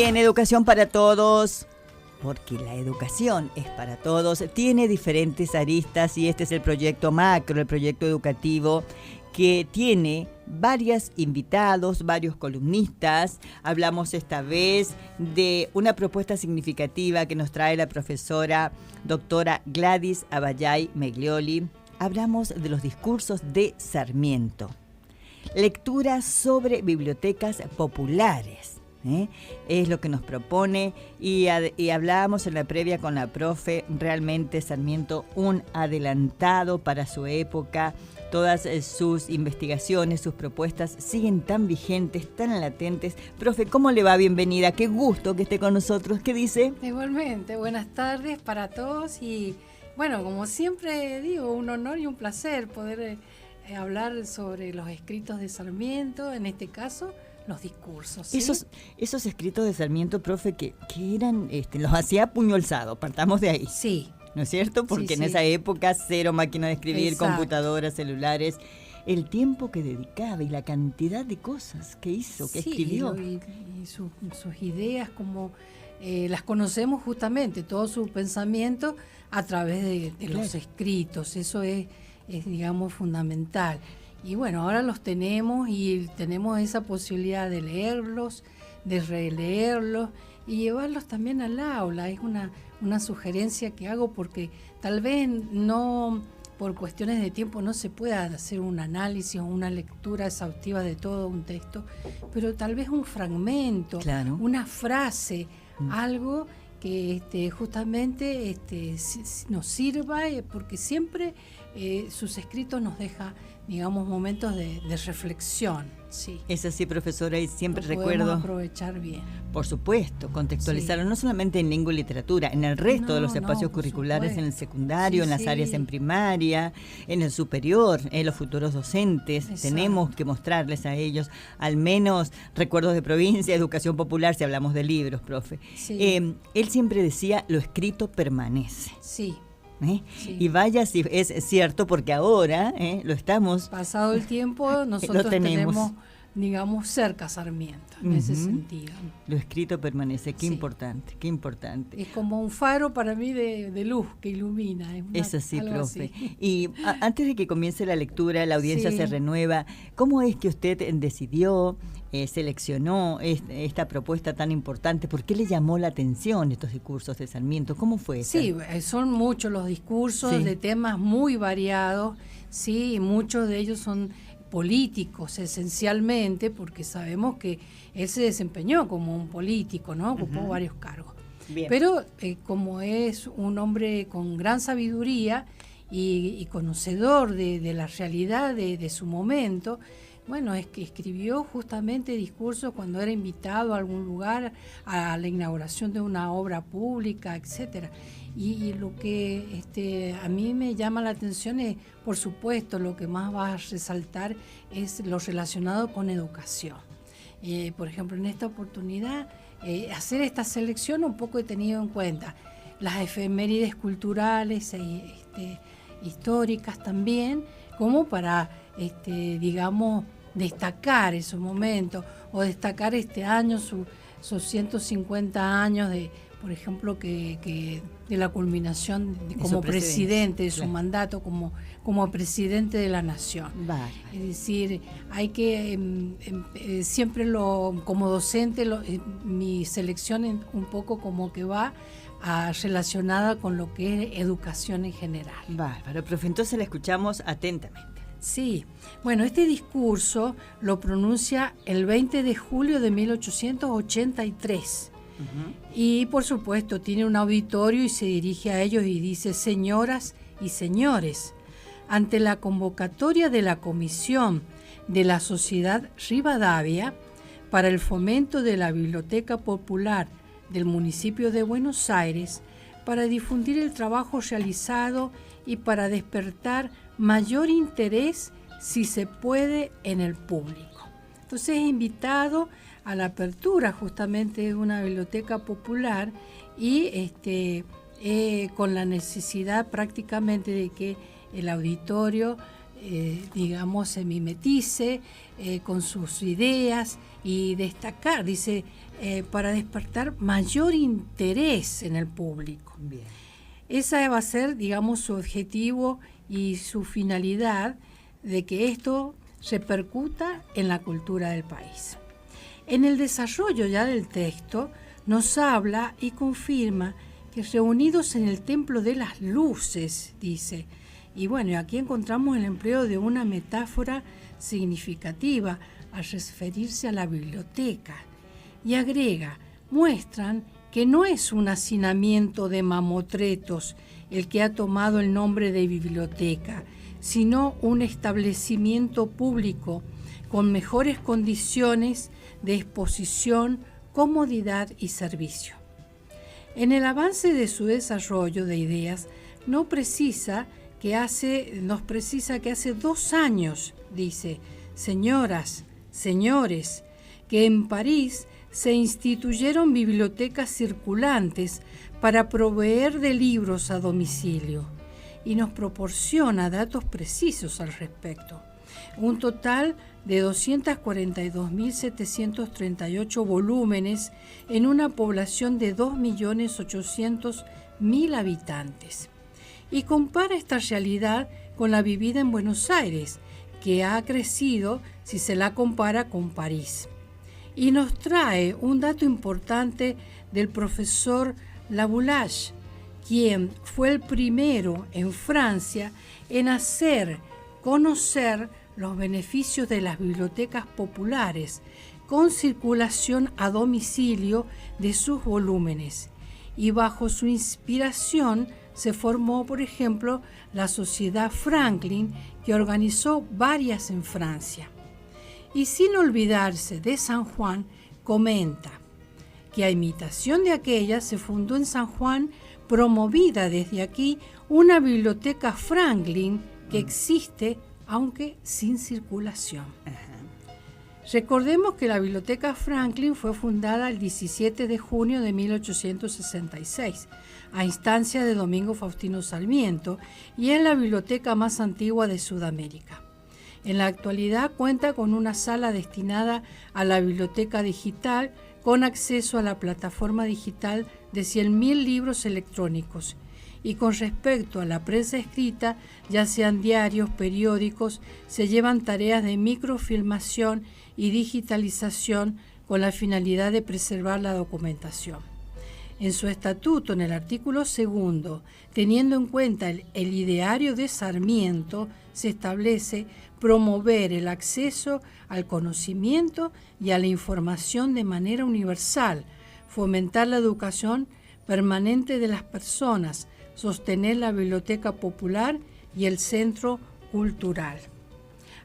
en Educación para Todos, porque la educación es para todos, tiene diferentes aristas y este es el proyecto macro, el proyecto educativo que tiene varios invitados, varios columnistas. Hablamos esta vez de una propuesta significativa que nos trae la profesora doctora Gladys Abayay Meglioli. Hablamos de los discursos de Sarmiento. Lecturas sobre bibliotecas populares. Es lo que nos propone y hablábamos en la previa con la profe, realmente Sarmiento un adelantado para su época, todas sus investigaciones, sus propuestas siguen tan vigentes, tan latentes. Profe, ¿cómo le va? Bienvenida, qué gusto que esté con nosotros, ¿qué dice? Igualmente, buenas tardes para todos y bueno, como siempre digo, un honor y un placer poder hablar sobre los escritos de Sarmiento, en este caso los discursos. ¿Sí? Esos escritos de Sarmiento, profe, que eran, los hacía a puño alzado, partamos de ahí. Sí. ¿No es cierto? Porque en esa época cero máquina de escribir, exacto, computadoras, celulares, el tiempo que dedicaba y la cantidad de cosas que hizo, que escribió. Y sus ideas como las conocemos justamente, todo su pensamiento a través de claro, los escritos, eso es digamos fundamental. Y bueno, ahora los tenemos y tenemos esa posibilidad de leerlos, de releerlos y llevarlos también al aula. Es una sugerencia que hago porque tal vez no, por cuestiones de tiempo, no se pueda hacer un análisis o una lectura exhaustiva de todo un texto, pero tal vez un fragmento, claro, una frase, algo que justamente nos sirva, porque siempre sus escritos nos deja, digamos, momentos de reflexión. Sí. Es así, profesora, y siempre lo recuerdo... podemos aprovechar bien. Por supuesto, contextualizarlo, sí, no solamente en lengua y literatura, en el resto de los espacios curriculares, supuesto, en el secundario, sí, en las sí, áreas en primaria, en el superior, en los futuros docentes. Exacto. Tenemos que mostrarles a ellos, al menos recuerdos de provincia, educación popular, si hablamos de libros, profe. Sí. Él siempre decía, lo escrito permanece. Sí. Sí. Y vaya si es cierto, porque ahora lo estamos... Pasado el tiempo, nosotros tenemos, digamos, cerca Sarmiento, en ese sentido. Lo escrito permanece, qué, sí, importante, qué importante. Es como un faro para mí de luz que ilumina. Es así, profe. Así. Y antes de que comience la lectura, la audiencia sí, se renueva. ¿Cómo es que usted decidió, seleccionó esta propuesta tan importante? ¿Por qué le llamó la atención estos discursos de Sarmiento? ¿Cómo fue eso? Sí, son muchos los discursos, sí, de temas muy variados, sí, y muchos de ellos son políticos esencialmente, porque sabemos que él se desempeñó como un político, ¿no? Ocupó varios cargos. Bien. Pero como es un hombre con gran sabiduría y conocedor de la realidad de su momento, bueno, es que escribió justamente discursos cuando era invitado a algún lugar, a la inauguración de una obra pública, etcétera. Y lo que a mí me llama la atención es, por supuesto, lo que más va a resaltar es lo relacionado con educación. Por ejemplo, en esta oportunidad, hacer esta selección un poco he tenido en cuenta las efemérides culturales e históricas también, como para, digamos, destacar esos momentos o destacar este año sus 150 años de, por ejemplo, que de la culminación como presidente de su claro, mandato como presidente de la nación. Vale. Es decir, hay que siempre como docente mi selección un poco como que va relacionada con lo que es educación en general. Bárbaro, profe, entonces la escuchamos atentamente. Sí, bueno, este discurso lo pronuncia el 20 de julio de 1883 y por supuesto tiene un auditorio y se dirige a ellos y dice: señoras y señores, ante la convocatoria de la Comisión de la Sociedad Rivadavia para el fomento de la Biblioteca Popular del municipio de Buenos Aires, para difundir el trabajo realizado y para despertar mayor interés, si se puede, en el público. Entonces es invitado a la apertura justamente de una biblioteca popular y con la necesidad prácticamente de que el auditorio digamos, se mimetice con sus ideas y destacar, dice, para despertar mayor interés en el público. Bien. Esa va a ser, digamos, su objetivo y su finalidad, de que esto repercuta en la cultura del país. En el desarrollo ya del texto nos habla y confirma que reunidos en el Templo de las Luces, dice, y bueno, aquí encontramos el empleo de una metáfora significativa al referirse a la biblioteca, y agrega, muestran que no es un hacinamiento de mamotretos el que ha tomado el nombre de biblioteca, sino un establecimiento público con mejores condiciones de exposición, comodidad y servicio. En el avance de su desarrollo de ideas, nos precisa que hace 2 años, dice, señoras, señores, que en París se instituyeron bibliotecas circulantes para proveer de libros a domicilio, y nos proporciona datos precisos al respecto. Un total de 242.738 volúmenes en una población de 2.800.000 habitantes. Y compara esta realidad con la vivida en Buenos Aires, que ha crecido si se la compara con París. Y nos trae un dato importante del profesor Laboulaye, quien fue el primero en Francia en hacer conocer los beneficios de las bibliotecas populares con circulación a domicilio de sus volúmenes. Y bajo su inspiración se formó, por ejemplo, la Sociedad Franklin, que organizó varias en Francia. Y sin olvidarse de San Juan, comenta que a imitación de aquella se fundó en San Juan, promovida desde aquí, una biblioteca Franklin que existe, aunque sin circulación. Recordemos que la Biblioteca Franklin fue fundada el 17 de junio de 1866, a instancia de Domingo Faustino Sarmiento, y es la biblioteca más antigua de Sudamérica. En la actualidad cuenta con una sala destinada a la biblioteca digital, con acceso a la plataforma digital de 100.000 libros electrónicos. Y con respecto a la prensa escrita, ya sean diarios, periódicos, se llevan tareas de microfilmación y digitalización con la finalidad de preservar la documentación. En su estatuto, en el artículo 2, teniendo en cuenta el ideario de Sarmiento, se establece promover el acceso al conocimiento y a la información de manera universal, fomentar la educación permanente de las personas, sostener la biblioteca popular y el centro cultural.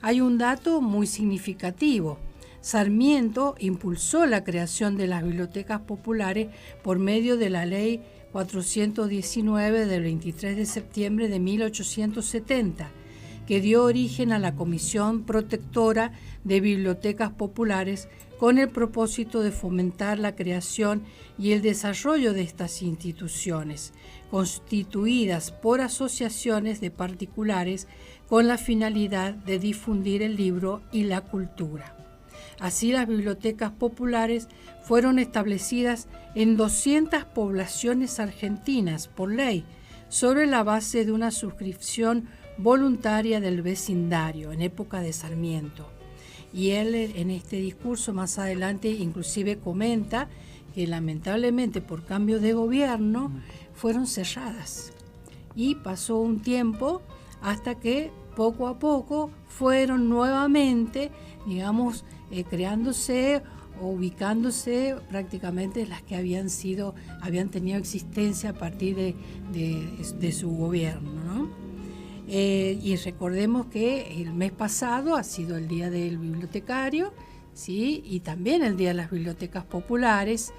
Hay un dato muy significativo. Sarmiento impulsó la creación de las bibliotecas populares por medio de la Ley 419 del 23 de septiembre de 1870, que dio origen a la Comisión Protectora de Bibliotecas Populares con el propósito de fomentar la creación y el desarrollo de estas instituciones, constituidas por asociaciones de particulares con la finalidad de difundir el libro y la cultura. Así, las bibliotecas populares fueron establecidas en 200 poblaciones argentinas por ley, sobre la base de una suscripción voluntaria del vecindario en época de Sarmiento. Y él, en este discurso más adelante, inclusive comenta que lamentablemente por cambio de gobierno fueron cerradas, y pasó un tiempo hasta que poco a poco fueron nuevamente, digamos, creándose o ubicándose prácticamente las que habían tenido existencia a partir de su gobierno, ¿no? Y recordemos que el mes pasado ha sido el Día del Bibliotecario, ¿sí? Y también el Día de las Bibliotecas Populares,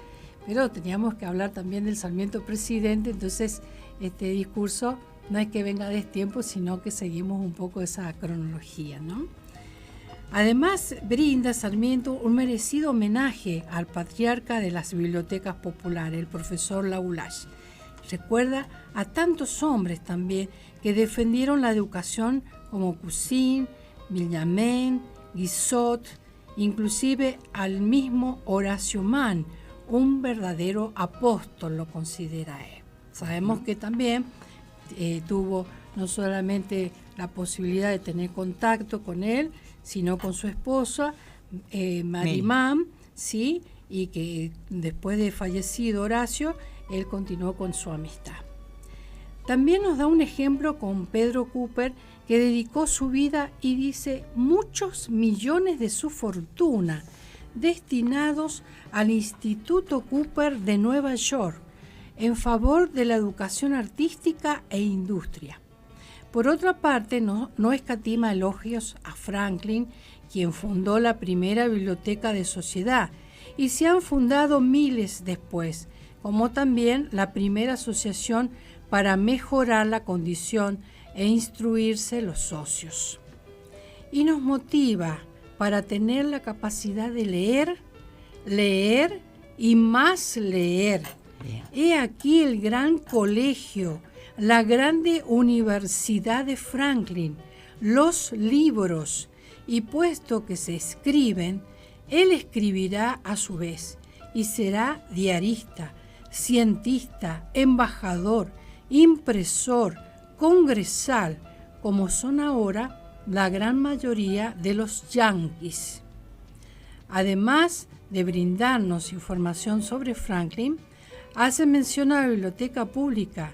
pero teníamos que hablar también del Sarmiento presidente, entonces este discurso no es que venga de destiempo, sino que seguimos un poco esa cronología, ¿no? Además, brinda Sarmiento un merecido homenaje al patriarca de las bibliotecas populares, el profesor Laboulaye. Recuerda a tantos hombres también que defendieron la educación como Cousin, Villamain, Guizot, inclusive al mismo Horacio Mann, un verdadero apóstol lo considera él. Sabemos que también tuvo no solamente la posibilidad de tener contacto con él, sino con su esposa, Mary Mann, ¿sí? Y que después de fallecido Horacio, él continuó con su amistad. También nos da un ejemplo con Pedro Cooper, que dedicó su vida y dice muchos millones de su fortuna destinados al Instituto Cooper de Nueva York en favor de la educación artística e industria. Por otra parte, no escatima elogios a Franklin, quien fundó la primera biblioteca de sociedad, y se han fundado miles después, como también la primera asociación para mejorar la condición e instruirse los socios. Y nos motiva para tener la capacidad de leer y más leer. He aquí el gran colegio, la grande universidad de Franklin, los libros, y puesto que se escriben, él escribirá a su vez, y será diarista, cientista, embajador, impresor, congresal, como son ahora la gran mayoría de los yanquis. Además de brindarnos información sobre Franklin, hace mención a la biblioteca pública,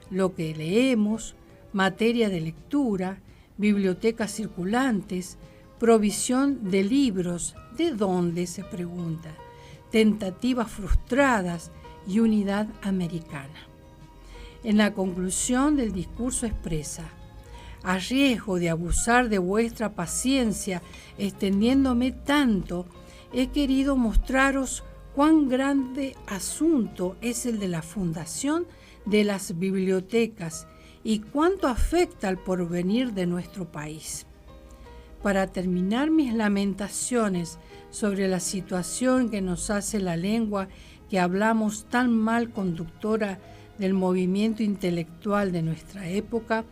lo que leemos, materia de lectura, bibliotecas circulantes, provisión de libros, ¿de dónde?, se pregunta, tentativas frustradas y unidad americana. En la conclusión del discurso expresa: a riesgo de abusar de vuestra paciencia, extendiéndome tanto, he querido mostraros cuán grande asunto es el de la fundación de las bibliotecas y cuánto afecta al porvenir de nuestro país. Para terminar mis lamentaciones sobre la situación que nos hace la lengua que hablamos tan mal conductora del movimiento intelectual de nuestra época,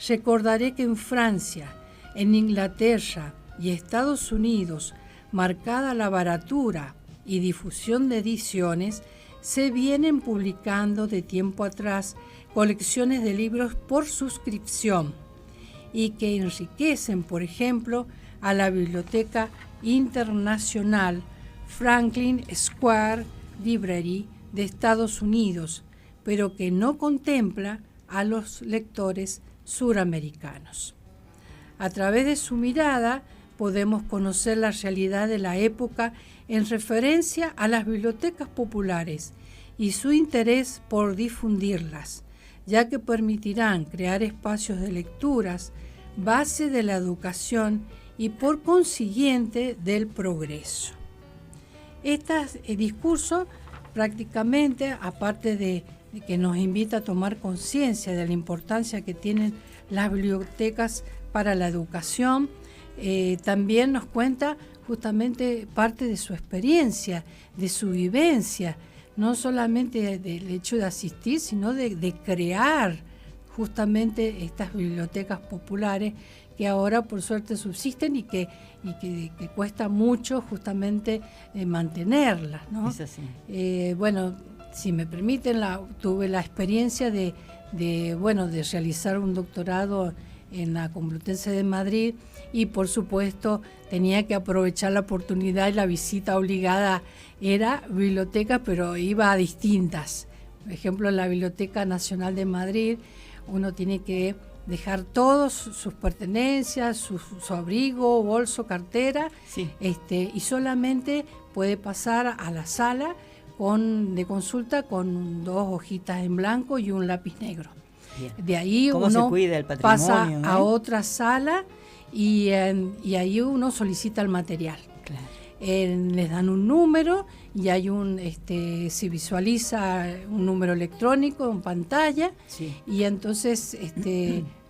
recordaré que en Francia, en Inglaterra y Estados Unidos, marcada la baratura y difusión de ediciones, se vienen publicando de tiempo atrás colecciones de libros por suscripción y que enriquecen, por ejemplo, a la Biblioteca Internacional Franklin Square Library de Estados Unidos, pero que no contempla a los lectores suramericanos. A través de su mirada podemos conocer la realidad de la época en referencia a las bibliotecas populares y su interés por difundirlas, ya que permitirán crear espacios de lecturas, base de la educación y por consiguiente del progreso. Este discurso prácticamente, aparte de que nos invita a tomar conciencia de la importancia que tienen las bibliotecas para la educación, también nos cuenta justamente parte de su experiencia, de su vivencia, no solamente del hecho de asistir, sino de crear justamente estas bibliotecas populares que ahora por suerte subsisten y que cuesta mucho justamente mantenerlas, ¿no? Es así. Bueno, si me permiten, tuve la experiencia de realizar un doctorado en la Complutense de Madrid y por supuesto tenía que aprovechar la oportunidad y la visita obligada era biblioteca, pero iba a distintas. Por ejemplo, en la Biblioteca Nacional de Madrid uno tiene que dejar todas sus pertenencias, su abrigo, bolso, cartera, sí. Y solamente puede pasar a la sala de consulta con 2 hojitas en blanco y un lápiz negro. Bien. De ahí uno pasa a otra sala y ahí uno solicita el material. Claro. Les dan un número y hay se visualiza un número electrónico en pantalla, sí. Y entonces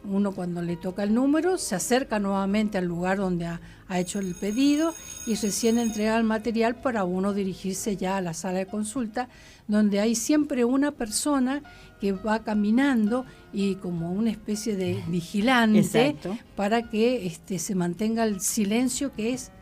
uno cuando le toca el número se acerca nuevamente al lugar donde ha hecho el pedido y recién entrega el material para uno dirigirse ya a la sala de consulta, donde hay siempre una persona que va caminando y como una especie de vigilante. Exacto. Para que se mantenga el silencio que es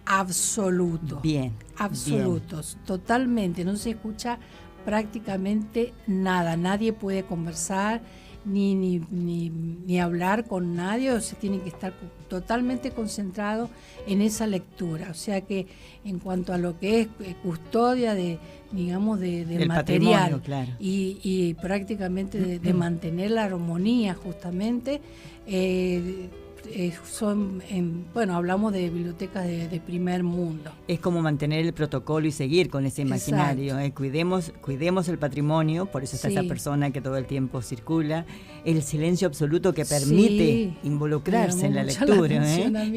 absoluto. Bien. Absolutos, bien. Totalmente. No se escucha prácticamente nada. Nadie puede conversar ni hablar con nadie, o sea, tienen que estar totalmente concentrados en esa lectura. O sea que en cuanto a lo que es custodia de, digamos, del material, claro. y prácticamente de mantener la armonía justamente, bueno, hablamos de bibliotecas de primer mundo. Es como mantener el protocolo y seguir con ese imaginario. Cuidemos el patrimonio, por eso está esa persona que todo el tiempo circula. El silencio absoluto que permite involucrarse en la lectura,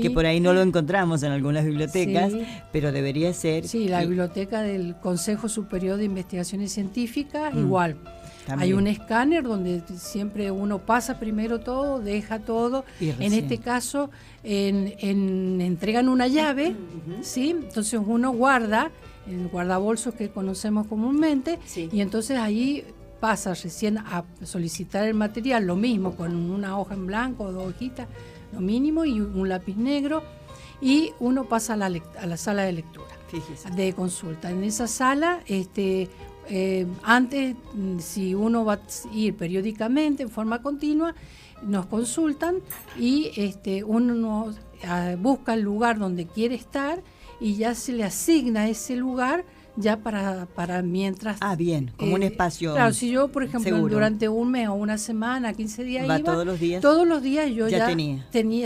que por ahí no lo encontramos en algunas bibliotecas, pero debería ser. Sí, la biblioteca del Consejo Superior de Investigaciones Científicas, igual. También. Hay un escáner donde siempre uno pasa primero todo, deja todo. En este caso, entregan una llave, ¿sí? Entonces uno guarda, el guardabolsos que conocemos comúnmente, y entonces ahí pasa recién a solicitar el material, lo mismo, con una hoja en blanco, 2 hojitas, lo mínimo, y un lápiz negro, y uno pasa a la sala de lectura, de consulta. En esa sala, antes, si uno va a ir periódicamente en forma continua, nos consultan y uno busca el lugar donde quiere estar y ya se le asigna ese lugar ya para mientras. Bien, como un espacio. Claro, si yo, por ejemplo, seguro. Durante un mes o una semana, 15 días iba, todos los días. Todos los días yo ya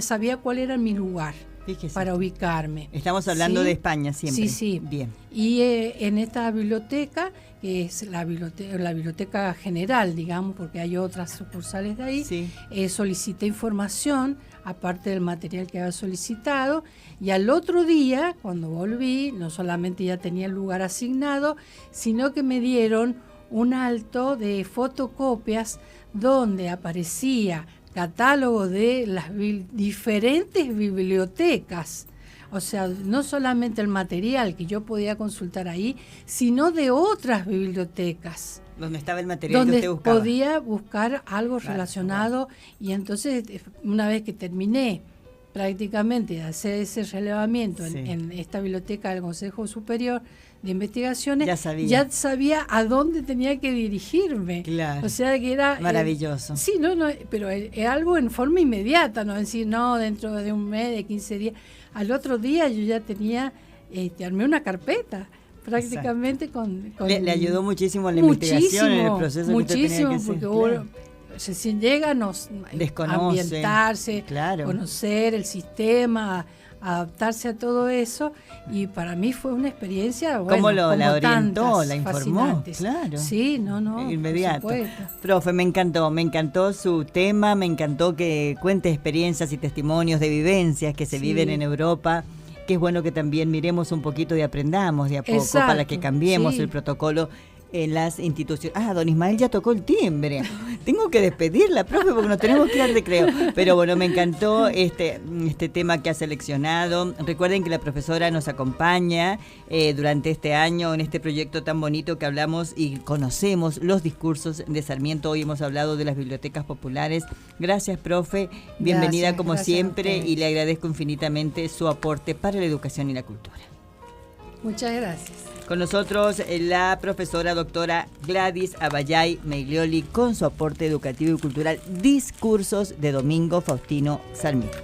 sabía cuál era mi lugar. Fíjese. Para ubicarme. Estamos hablando de España siempre. Sí. Bien. Y en esta biblioteca, que es la biblioteca general, digamos, porque hay otras sucursales de ahí, solicité información, aparte del material que había solicitado, y al otro día, cuando volví, no solamente ya tenía el lugar asignado, sino que me dieron un alto de fotocopias donde aparecía catálogo de las diferentes bibliotecas, o sea, no solamente el material que yo podía consultar ahí, sino de otras bibliotecas. Donde estaba el material donde que usted buscaba. Podía buscar algo relacionado, y entonces una vez que terminé prácticamente de hacer ese relevamiento en esta biblioteca del Consejo Superior de Investigaciones, ya sabía a dónde tenía que dirigirme. Claro. O sea que era maravilloso. Pero es algo en forma inmediata, no decir, dentro de un mes, de 15 días. Al otro día yo ya tenía, armé una carpeta prácticamente con le ayudó muchísimo en la investigación, en el proceso que usted tenía que hacer. Porque uno recién llega, desconoce, ambientarse, conocer el sistema, adaptarse a todo eso, y para mí fue una experiencia, ¿cómo la orientó, tantas, la informó? Fascinantes. Claro. Sí, inmediato. Profe, me encantó su tema, me encantó que cuente experiencias y testimonios de vivencias que se viven en Europa, que es bueno que también miremos un poquito y aprendamos de a poco. Exacto, para que cambiemos el protocolo en las instituciones. Don Ismael ya tocó el timbre. Tengo que despedirla, profe, porque nos tenemos que ir al recreo. Pero bueno, me encantó este tema que ha seleccionado. Recuerden que la profesora nos acompaña durante este año en este proyecto tan bonito que hablamos y conocemos los discursos de Sarmiento. Hoy hemos hablado de las bibliotecas populares. Gracias, profe. Bienvenida como siempre, y le agradezco infinitamente su aporte para la educación y la cultura. Muchas gracias. Con nosotros la profesora doctora Gladys Abayay Meiglioli con su aporte educativo y cultural Discursos de Domingo Faustino Sarmiento.